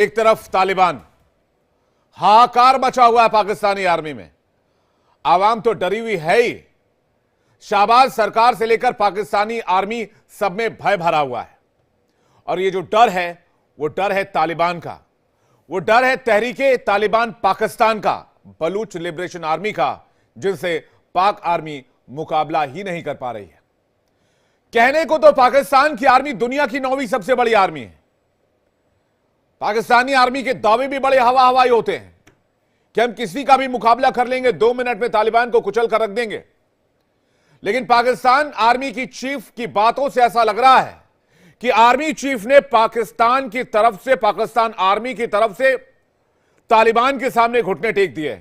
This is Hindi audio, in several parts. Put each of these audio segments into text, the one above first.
एक तरफ तालिबान, हाहाकार मचा हुआ है पाकिस्तानी आर्मी में। आवाम तो डरी हुई है ही। शाहबाज सरकार से लेकर पाकिस्तानी आर्मी सब में भय भरा हुआ है। और ये जो डर है वो डर है तालिबान का, वो डर है तहरीके तालिबान पाकिस्तान का, बलूच लिबरेशन आर्मी का, जिनसे पाक आर्मी मुकाबला ही नहीं कर पा रही है। कहने को तो पाकिस्तान की आर्मी दुनिया की 9वीं सबसे बड़ी आर्मी है। पाकिस्तानी आर्मी के दावे भी बड़े हवाई होते हैं कि हम किसी का भी मुकाबला कर लेंगे, 2 मिनट में तालिबान को कुचल कर रख देंगे। लेकिन पाकिस्तान आर्मी की चीफ की बातों से ऐसा लग रहा है कि आर्मी चीफ ने पाकिस्तान की तरफ से, पाकिस्तान आर्मी की तरफ से तालिबान के सामने घुटने टेक दिए।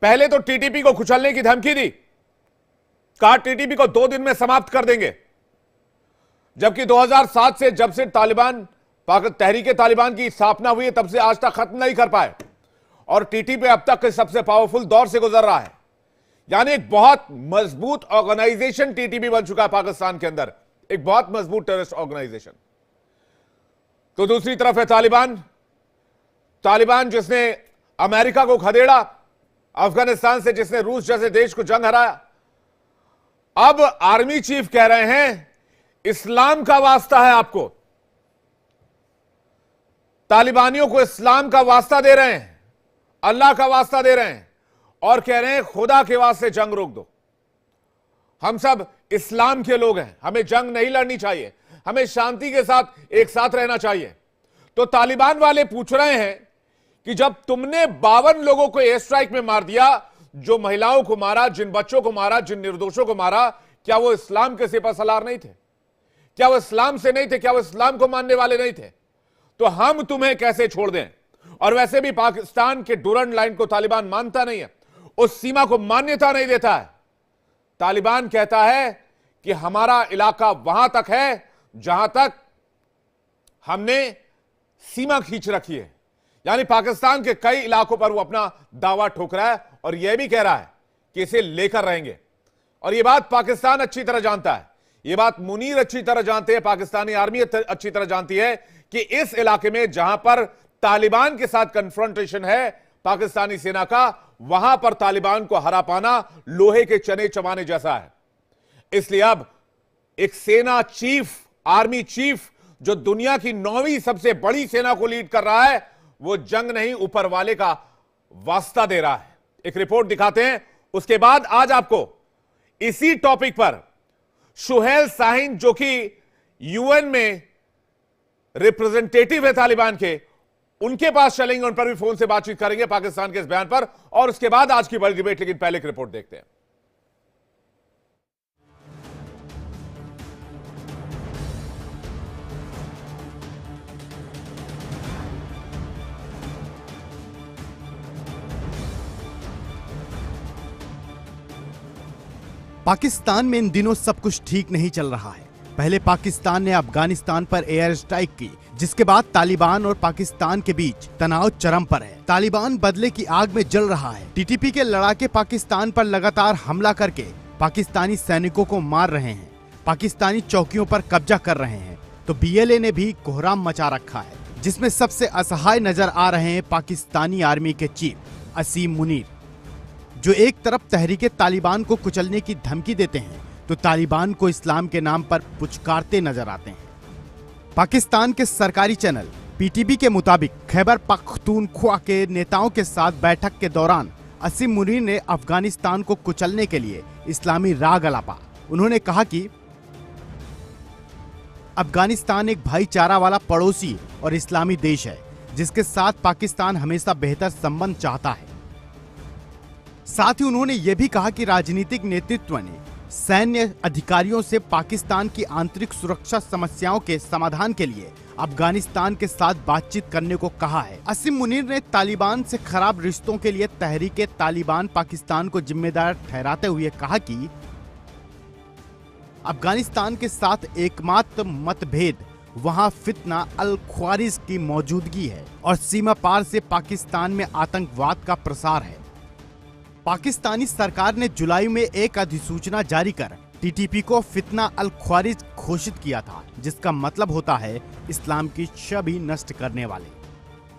पहले तो टीटीपी को कुचलने की धमकी दी, कहा टीटीपी को 2 दिन में समाप्त कर देंगे। जबकि 2007 से जब से तालिबान तहरीके तालिबान की स्थापना हुई है तब से आज तक खत्म नहीं कर पाए और टीटीपी अब तक के सबसे पावरफुल दौर से गुजर रहा है। यानी एक बहुत मजबूत ऑर्गेनाइजेशन टीटीपी बन चुका है पाकिस्तान के अंदर, एक बहुत मजबूत टेररिस्ट ऑर्गेनाइजेशन। तो दूसरी तरफ है तालिबान, तालिबान जिसने अमेरिका को खदेड़ा, अफगानिस्तान से जिसने रूस जैसे देश को जंग हराया। अब आर्मी चीफ कह रहे हैं इस्लाम का वास्ता है आपको, तालिबानियों को इस्लाम का वास्ता दे रहे हैं, अल्लाह का वास्ता दे रहे हैं और कह रहे हैं खुदा के वास्ते जंग रोक दो। हम सब इस्लाम के लोग हैं, हमें जंग नहीं लड़नी चाहिए, हमें शांति के साथ एक साथ रहना चाहिए। तो तालिबान वाले पूछ रहे हैं कि जब तुमने 52 लोगों को एयर स्ट्राइक में मार दिया, जो महिलाओं को मारा, जिन बच्चों को मारा, जिन निर्दोषों को मारा, क्या वो इस्लाम के सिपहसालार नहीं थे? क्या वो इस्लाम से नहीं थे? क्या वो इस्लाम को मानने वाले नहीं थे? तो हम तुम्हें कैसे छोड़ दें? और वैसे भी पाकिस्तान के डूरंड लाइन को तालिबान मानता नहीं है, उस सीमा को मान्यता नहीं देता है। तालिबान कहता है कि हमारा इलाका वहां तक है जहां तक हमने सीमा खींच रखी है। यानी पाकिस्तान के कई इलाकों पर वो अपना दावा ठोक रहा है और यह भी कह रहा है कि इसे लेकर रहेंगे। और यह बात पाकिस्तान अच्छी तरह जानता है, यह बात मुनीर अच्छी तरह जानते हैं, पाकिस्तानी आर्मी अच्छी तरह जानती है कि इस इलाके में जहां पर तालिबान के साथ कन्फ्रंटेशन है पाकिस्तानी सेना का, वहां पर तालिबान को हरा पाना लोहे के चने चबाने जैसा है। इसलिए अब एक सेना चीफ, आर्मी चीफ, जो दुनिया की 9वीं सबसे बड़ी सेना को लीड कर रहा है, वो जंग नहीं ऊपर वाले का वास्ता दे रहा है। एक रिपोर्ट दिखाते हैं, उसके बाद आज आपको इसी टॉपिक पर सुहेल शाहीन, जो कि यूएन में रिप्रेजेंटेटिव है तालिबान के, उनके पास चलेंगे, उन पर भी फोन से बातचीत करेंगे पाकिस्तान के इस बयान पर, और उसके बाद आज की बड़ी डिबेट। लेकिन पहले की रिपोर्ट देखते हैं। पाकिस्तान में इन दिनों सब कुछ ठीक नहीं चल रहा है। पहले पाकिस्तान ने अफगानिस्तान पर एयर स्ट्राइक की, जिसके बाद तालिबान और पाकिस्तान के बीच तनाव चरम पर है। तालिबान बदले की आग में जल रहा है। टीटीपी के लड़ाके पाकिस्तान पर लगातार हमला करके पाकिस्तानी सैनिकों को मार रहे हैं, पाकिस्तानी चौकियों पर कब्जा कर रहे हैं। तो बीएलए ने भी कोहराम मचा रखा है, जिसमें सबसे असहाय नजर आ रहे हैं पाकिस्तानी आर्मी के चीफ असीम मुनीर, जो एक तरफ तहरीके तालिबान को कुचलने की धमकी देते हैं तो तालिबान को इस्लाम के नाम पर पुचकारते नजर आते हैं। पाकिस्तान के सरकारी चैनल पीटीवी के मुताबिक खैबर पख्तूनख्वा के नेताओं के साथ बैठक के दौरान असीम मुनीर ने अफगानिस्तान को कुचलने के लिए इस्लामी राग अलापा। उन्होंने कहा कि अफगानिस्तान एक भाईचारा वाला पड़ोसी और इस्लामी देश है, जिसके साथ पाकिस्तान हमेशा बेहतर संबंध चाहता है। साथ ही उन्होंने यह भी कहा कि राजनीतिक नेतृत्व ने सैन्य अधिकारियों से पाकिस्तान की आंतरिक सुरक्षा समस्याओं के समाधान के लिए अफगानिस्तान के साथ बातचीत करने को कहा है। असीम मुनीर ने तालिबान से खराब रिश्तों के लिए तहरीके तालिबान पाकिस्तान को जिम्मेदार ठहराते हुए कहा कि अफगानिस्तान के साथ एकमात्र मतभेद वहां फितना अल ख्वारिज की मौजूदगी है और सीमा पार से पाकिस्तान में आतंकवाद का प्रसार है। पाकिस्तानी सरकार ने जुलाई में एक अधिसूचना जारी कर टीटीपी को फितना अल ख्वारिज घोषित किया था, जिसका मतलब होता है इस्लाम की छवि नष्ट करने वाले।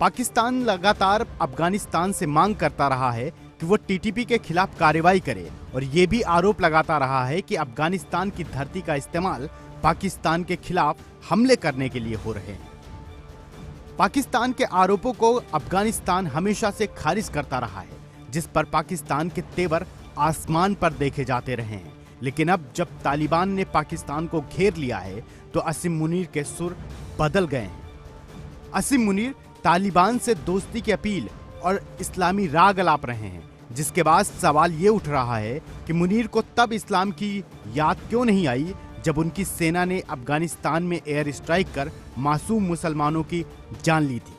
पाकिस्तान लगातार अफगानिस्तान से मांग करता रहा है कि वो टीटीपी के खिलाफ कार्रवाई करे और ये भी आरोप लगाता रहा है कि अफगानिस्तान की धरती का इस्तेमाल पाकिस्तान के खिलाफ हमले करने के लिए हो रहे हैं। पाकिस्तान के आरोपों को अफगानिस्तान हमेशा से खारिज करता रहा है, जिस पर पाकिस्तान के तेवर आसमान पर देखे जाते रहे हैं। लेकिन अब जब तालिबान ने पाकिस्तान को घेर लिया है तो असीम मुनीर के सुर बदल गए हैं। असीम मुनीर तालिबान से दोस्ती की अपील और इस्लामी राग अलाप रहे हैं, जिसके बाद सवाल ये उठ रहा है कि मुनीर को तब इस्लाम की याद क्यों नहीं आई जब उनकी सेना ने अफगानिस्तान में एयर स्ट्राइक कर मासूम मुसलमानों की जान ली थी।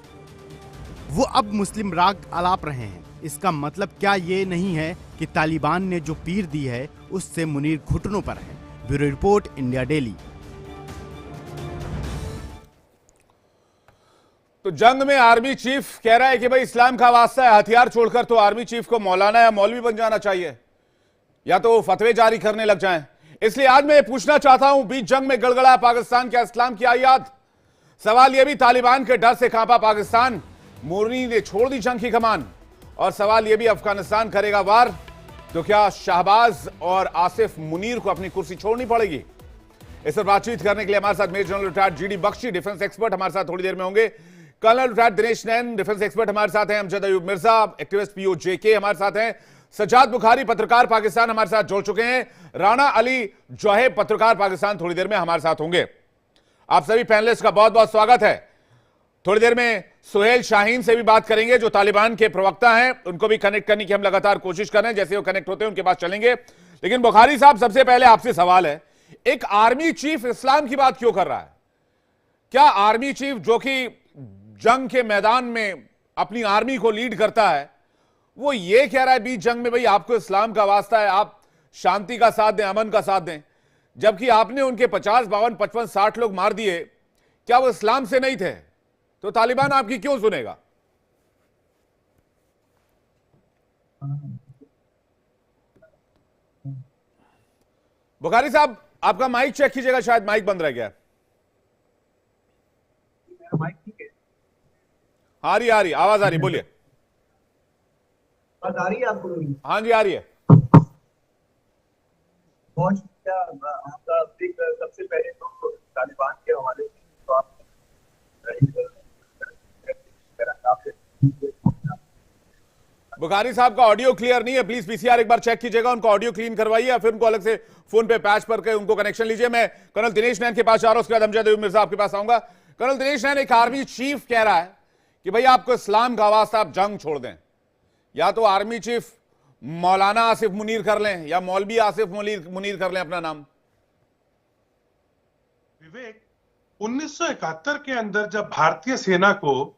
वो अब मुस्लिम राग अलाप रहे हैं। इसका मतलब क्या ये नहीं है कि तालिबान ने जो पीर दी है उससे मुनीर घुटनों पर है। Bureau report, India daily. तो जंग में आर्मी चीफ कह रहा है कि भाई इस्लाम का वास्ता है, हथियार छोड़कर तो आर्मी चीफ को मौलाना या मौलवी बन जाना चाहिए या तो फतवे जारी करने लग जाएं। इसलिए आज मैं ये पूछना चाहता हूं, बीच जंग में गड़गड़ा पाकिस्तान, क्या इस्लाम की आई याद? सवाल यह भी, तालिबान के डर से कांपा पाकिस्तान, मोरनी ने छोड़ दी जंग की कमान। और सवाल यह भी, अफगानिस्तान करेगा वार तो क्या शाहबाज और आसिफ मुनीर को अपनी कुर्सी छोड़नी पड़ेगी? इस पर बातचीत करने के लिए हमारे साथ major general retired GD Bakshi, defence expert, हमारे साथ थोड़ी देर में होंगे। Colonel retired Dinesh Nain, defence expert, हमारे साथ हैं। अमजद अयूब मिर्जा, एक्टिविस्ट पीओजेके, हमारे साथ हैं। सज्जाद बुखारी, पत्रकार, पाकिस्तान, हमारे साथ जुड़ चुके हैं। राणा अली जोहेब, पत्रकार, पाकिस्तान, थोड़ी देर में हमारे साथ होंगे। आप सभी पैनलिस्ट का बहुत बहुत स्वागत है। थोड़ी देर में सुहेल शाहीन से भी बात करेंगे, जो तालिबान के प्रवक्ता हैं। उनको भी कनेक्ट करने की हम लगातार कोशिश कर रहे हैं, जैसे वो कनेक्ट होते हैं उनके पास चलेंगे। लेकिन बुखारी साहब, सबसे पहले आपसे सवाल है, एक आर्मी चीफ इस्लाम की बात क्यों कर रहा है? क्या आर्मी चीफ जो कि जंग के मैदान में अपनी आर्मी को लीड करता है, वो ये कह रहा है बीच जंग में भाई आपको इस्लाम का वास्ता है, आप शांति का साथ दें, अमन का साथ दें, जबकि आपने उनके 50, 52, 55, 60 लोग मार दिए? क्या वो इस्लाम से नहीं थे? तो तालिबान आपकी क्यों सुनेगा? बुखारी साहब, आपका माइक चेक कीजिएगा, शायद माइक बंद रह गया। माइक ठीक है? आ रही आवाज आ रही, बोलिए। आ रही है आपको? हाँ जी, आ रही है। बहुत शुक्रिया आपका। सबसे पहले तो तालिबान के हवाले से तो आप बुखारी साहब का ऑडियो क्लियर नहीं है, प्लीज पीसीआर एक बार चेक कीजिएगा, उनको ऑडियो क्लीन करवाइए या फिर उनको अलग से फोन पे पैच पर के उनको कनेक्शन लीजिए। मैं कर्नल दिनेश नैन के पास जा रहा हूं, उसके बाद अमजद अयूब मिर्जा आपके पास आऊंगा। कर्नल दिनेश नैन, एक आर्मी चीफ कह रहा है कि भाई आपको इस्लाम का वास्ता, आप जंग छोड़ दें, या तो आर्मी चीफ मौलाना आसिफ मुनीर कर लें या मौलवी आसिफ मुनीर कर लें अपना नाम। विवेक, 1971 के अंदर जब भारतीय सेना को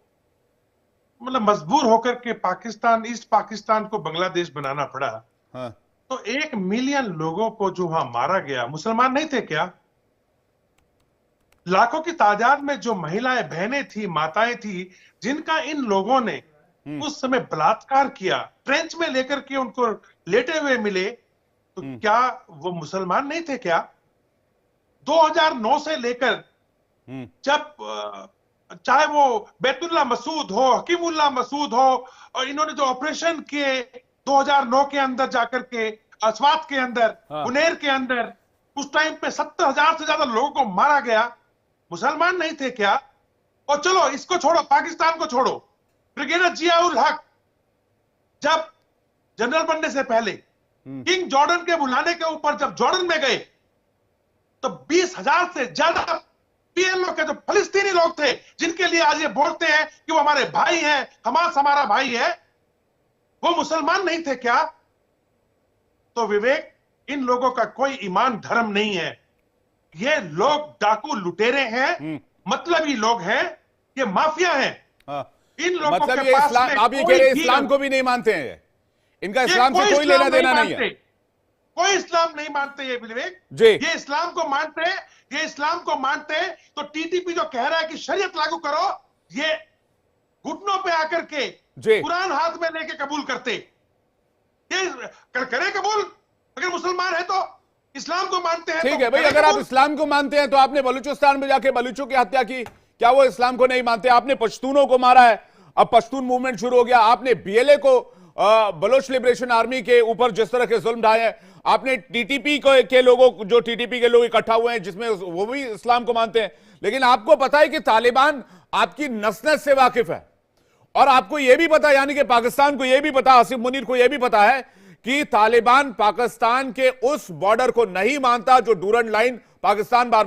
मतलब मजबूर होकर के पाकिस्तान, ईस्ट पाकिस्तान को बांग्लादेश बनाना पड़ा, हाँ। तो 1 मिलियन लोगों को जो वहां मारा गया, मुसलमान नहीं थे क्या? लाखों की तादाद में जो महिलाएं, बहनें थी, माताएं थी, जिनका इन लोगों ने उस समय बलात्कार किया, ट्रेंच में लेकर के उनको लेटे हुए मिले, तो क्या वो मुसलमान नहीं थे क्या? 2009 से लेकर जब चाहे वो बैतुल्ला मसूद हो, हकीमुल्ला मसूद हो, और इन्होंने जो ऑपरेशन किए 2009 के अंदर जाकर के, अस्वात के अंदर, गुनेर के अंदर, उस टाइम पे 70,000 से ज्यादा लोगों को मारा गया, मुसलमान नहीं थे क्या? और चलो इसको छोड़ो, पाकिस्तान को छोड़ो, ब्रिगेडियर जियाउल हक जब जनरल बनने से पहले किंग जॉर्डन के बुलाने के ऊपर जब जॉर्डन में गए, तो 20,000 से ज्यादा पीएलओ के जो फलस्तीनी लोग थे, जिनके लिए आज ये बोलते हैं कि वो हमारे भाई हैं, हमास हमारा भाई है, वो मुसलमान नहीं थे क्या? तो विवेक, इन लोगों का कोई ईमान धर्म नहीं है। ये लोग डाकू लुटेरे हैं, मतलबी लोग हैं, ये माफिया हैं। इन लोगों मतलब के पास में आप ये कह रहे हैं इस्लाम को भी नहीं मानते हैं, इनका इस्लाम से कोई लेना देना नहीं है। कोई इस्लाम नहीं मानते ये विवेक जी। ये इस्लाम को मानते हैं, ये इस्लाम को मानते हैं, तो टीटीपी जो कह रहा है कि शरीयत लागू करो, ये घुटनों पे आकर के कुरान हाथ में लेके कबूल करते। ये करे कबूल, अगर मुसलमान है तो इस्लाम को मानते हैं। ठीक है भाई, अगर आप इस्लाम को मानते हैं तो आपने बलूचिस्तान में जाके बलूचों की हत्या की, क्या वो इस्लाम को नहीं मानते? आपने पश्तूनों को मारा है, अब पश्तून मूवमेंट शुरू हो गया, आपने बीएलए को बलोच लिबरेशन आर्मी के ऊपर जिस तरह के जुल्म ढाए हैं, आपने टीटीपी के लोगों, जो टीटीपी के लोग इकट्ठा हुए हैं जिसमें वो भी इस्लाम को मानते हैं, लेकिन आपको पता है कि तालिबान आपकी नस-नस से वाकिफ है। और आपको यह भी पता, यानी कि पाकिस्तान को यह भी पता, आसिफ मुनीर को यह भी पता है कि तालिबान पाकिस्तान के उस बॉर्डर को नहीं मानता जो डूरंड लाइन पाकिस्तान बार